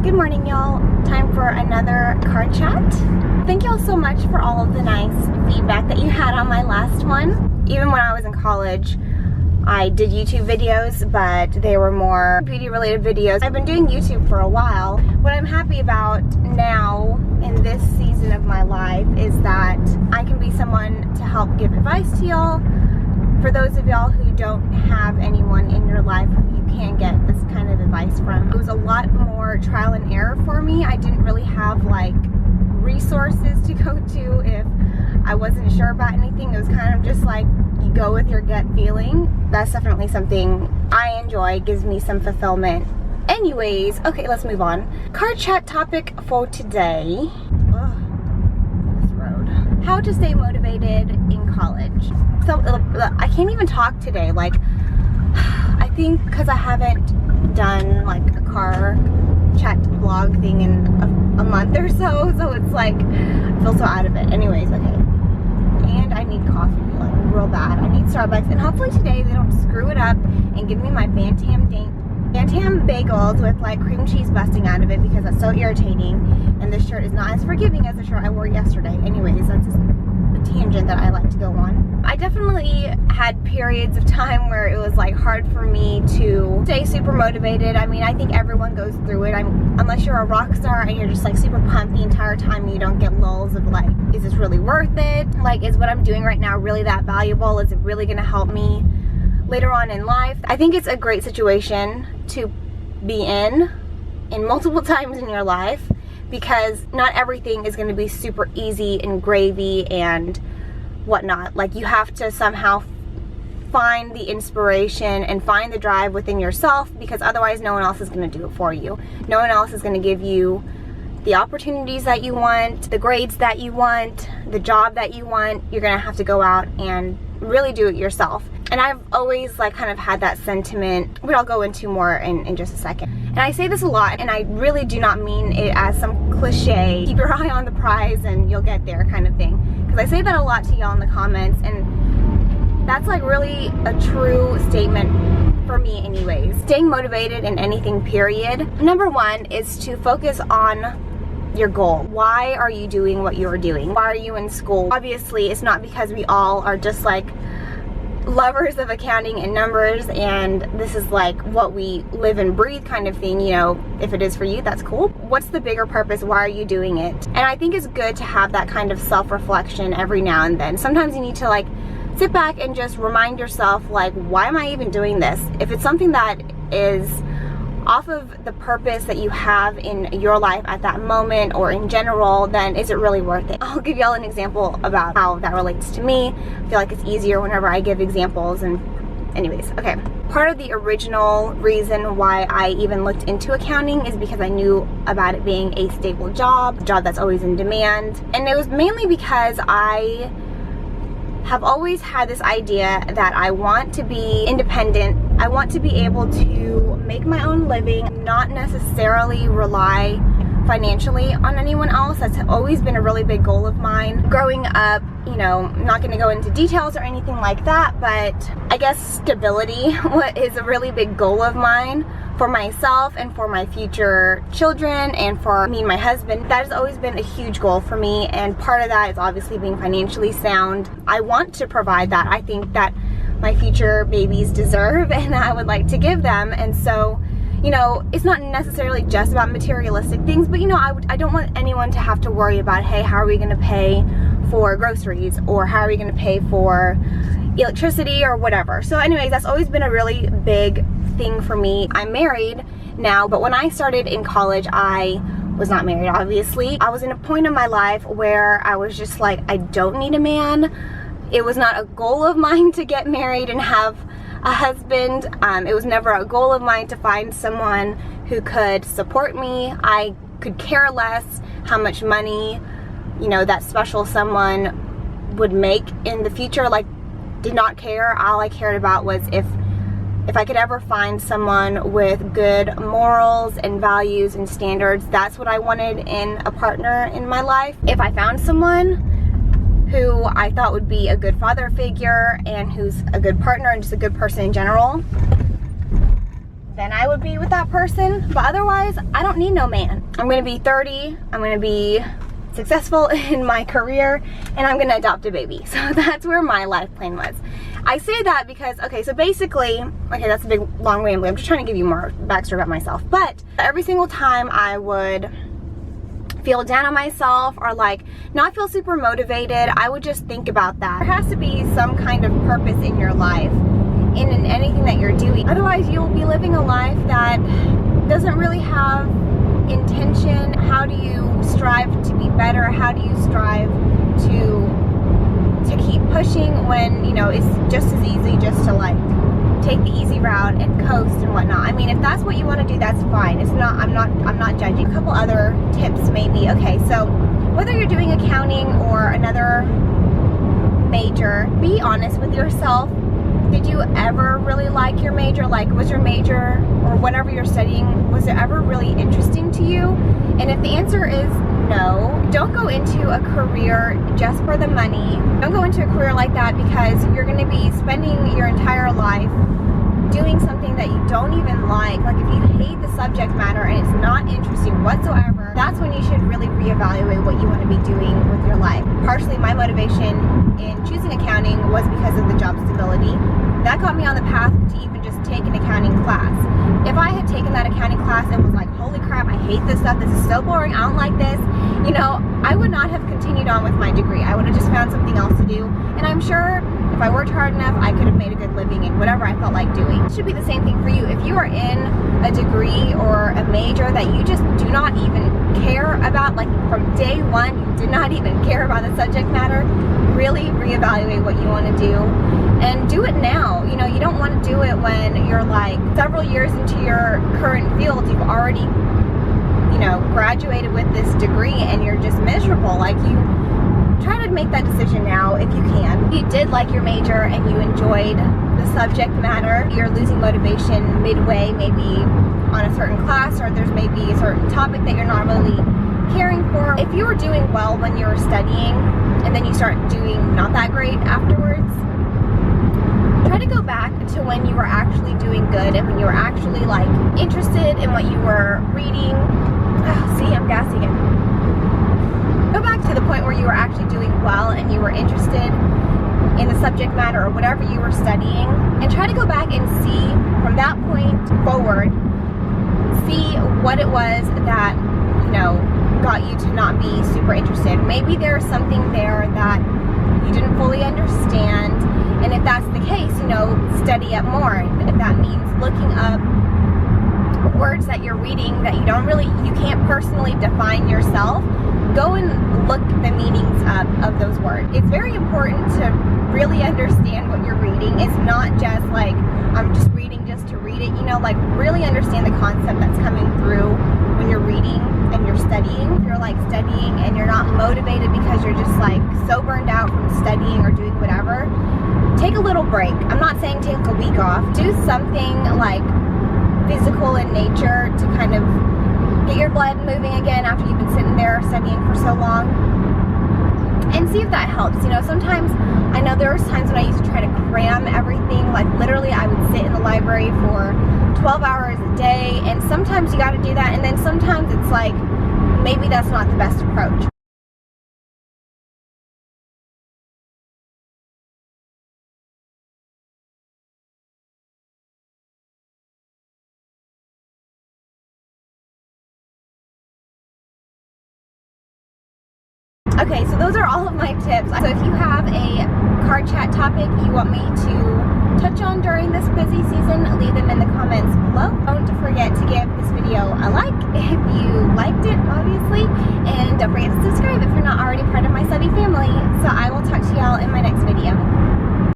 Good morning, y'all. Time for another car chat. Thank y'all so much for all of the nice feedback that you had on my last one. Even when I was in college, I did YouTube videos, but they were more beauty related videos. I've been doing YouTube for a while. What I'm happy about now in this season of my life is that I can be someone to help give advice to y'all. For those of y'all who don't have anyone in your life who you can get this kind of advice from. It was a lot more trial and error for me. I didn't really have like resources to go to if I wasn't sure about anything. It was kind of just like you go with your gut feeling. That's definitely something I enjoy. It gives me some fulfillment. Anyways, okay, let's move on. Car chat topic for today. This road. How to stay motivated in college. So I can't even talk today. Like, I think because I haven't done like a car chat vlog thing in a month or so, so it's like I feel so out of it. Anyways, okay. And I need coffee, like real bad. I need Starbucks, and hopefully today they don't screw it up and give me my Bantam bagels with like cream cheese busting out of it, because that's so irritating. And this shirt is not as forgiving as the shirt I wore yesterday. Anyways, that's just a tangent that I like to go on. I definitely had periods of time where it was like hard for me to stay super motivated. I mean, I think everyone goes through it. Unless you're a rock star and you're just like super pumped the entire time, and you don't get lulls of like, is this really worth it? Like, is what I'm doing right now really that valuable? Is it really gonna help me later on in life? I think it's a great situation to be in multiple times in your life, because not everything is going to be super easy and gravy and whatnot. Like, you have to somehow find the inspiration and find the drive within yourself, because otherwise no one else is going to do it for you. No one else is going to give you the opportunities that you want, the grades that you want, the job that you want. You're going to have to go out and really do it yourself. And I've always like kind of had that sentiment, which I'll go into more in just a second. And I say this a lot, and I really do not mean it as some cliche, keep your eye on the prize and you'll get there kind of thing. Because I say that a lot to y'all in the comments, and that's like really a true statement for me anyways. Staying motivated in anything, period. Number one is to focus on your goal. Why are you doing what you're doing? Why are you in school? Obviously, it's not because we all are just like lovers of accounting and numbers and this is like what we live and breathe kind of thing. You know, if it is for you, that's cool. What's the bigger purpose? Why are you doing it? And I think it's good to have that kind of self-reflection every now and then. Sometimes you need to like sit back and just remind yourself, like, why am I even doing this? If it's something that is off of the purpose that you have in your life at that moment or in general, then is it really worth it? I'll give y'all an example about how that relates to me. I feel like it's easier whenever I give examples. And anyways, okay. Part of the original reason why I even looked into accounting is because I knew about it being a stable job, a job that's always in demand. And it was mainly because I have always had this idea that I want to be independent. I want to be able to make my own living, not necessarily rely financially on anyone else. That's always been a really big goal of mine. Growing up, you know, I'm not gonna go into details or anything like that, but I guess stability is a really big goal of mine for myself and for my future children and for me and my husband. That has always been a huge goal for me, and part of that is obviously being financially sound. I want to provide that. I think that my future babies deserve and I would like to give them. And so, you know, it's not necessarily just about materialistic things, but you know, I don't want anyone to have to worry about, hey, how are we gonna pay for groceries, or how are we gonna pay for electricity or whatever. So anyways, that's always been a really big thing for me. I'm married now, but when I started in college, I was not married, obviously. I was in a point in my life where I was just like, I don't need a man. It was not a goal of mine to get married and have a husband. It was never a goal of mine to find someone who could support me. I could care less how much money, you know, that special someone would make in the future. Like, did not care. All I cared about was if I could ever find someone with good morals and values and standards, that's what I wanted in a partner in my life. If I found someone who I thought would be a good father figure and who's a good partner and just a good person in general, then I would be with that person. But otherwise, I don't need no man. I'm gonna be 30, I'm gonna be successful in my career, and I'm gonna adopt a baby. So that's where my life plan was. I say that because, okay, so basically, okay, that's a big, long rambling. I'm just trying to give you more backstory about myself. But every single time I would feel down on myself or like not feel super motivated, I would just think about that. There has to be some kind of purpose in your life, in anything that you're doing. Otherwise, you'll be living a life that doesn't really have intention. How do you strive to be better? How do you strive to keep pushing when, you know, it's just as easy just to like take the easy route and coast and whatnot? I mean, if that's what you want to do, that's fine. It's not, I'm not judging. A couple other tips maybe. Okay, so whether you're doing accounting or another major, be honest with yourself. Did you ever really like your major? Like, was your major or whatever you're studying, was it ever really interesting to you? And if the answer is no, don't go into a career just for the money. Don't go into a career like that, because you're going to be spending your entire life doing something that you don't even like. Like, if you hate the subject matter and it's not interesting whatsoever, that's when you should really reevaluate what you want to be doing with your life. Partially, my motivation in choosing accounting was because of the job stability. That got me on the path to even just take an accounting class. If I had taken that accounting class and was like, holy crap, I hate this stuff, this is so boring, I don't like this, you know, I would not have continued on with my degree. I would have just found something else to do. And I'm sure if I worked hard enough, I could have made a good living in whatever I felt like doing. It should be the same thing for you. If you are in a degree or a major that you just do not even care about, like from day one, you did not even care about the subject matter, really reevaluate what you want to do and do it now. You know, you don't want to do it when you're like several years into your current field. You've already, you know, graduated with this degree and you're just miserable. Like, you try to make that decision now if you can. If you did like your major and you enjoyed the subject matter, you're losing motivation midway, maybe on a certain class, or there's maybe a certain topic that you're not really caring for. If you were doing well when you were studying and then you start doing not that great afterwards, try to go back to when you were actually doing good and when you were actually like interested in what you were reading. Oh, see, I'm gassy again. Go back to the point where you were actually doing well and you were interested in the subject matter or whatever you were studying, and try to go back and see from that point forward, see what it was that, you know, got you to not be super interested. Maybe there's something there that you didn't fully understand, and if that's the case, you know, study up more. If that means looking up words that you're reading that you can't personally define yourself, go and look the meanings of those words. It's very important to really understand what you're reading. It's not just like, I'm just reading just to read it, you know, like really understand the concept that's coming through when you're reading and you're studying. If you're like studying and you're not motivated because you're just like so burned out from studying or doing whatever, take a little break. I'm not saying take a week off. Do something like physical in nature to kind of get your blood moving again after you've been sitting there studying for so long, and see if that helps. You know, sometimes, I know there was times when I used to try to cram everything, like literally I would sit in the library for 12 hours a day, and sometimes you got to do that, and then sometimes it's like, maybe that's not the best approach. Okay, so those are all of my tips. So if you have a card chat topic you want me to touch on during this busy season, leave them in the comments below. Don't forget to give this video a like if you liked it, obviously, and don't forget to subscribe if you're not already part of my study family. So I will talk to y'all in my next video.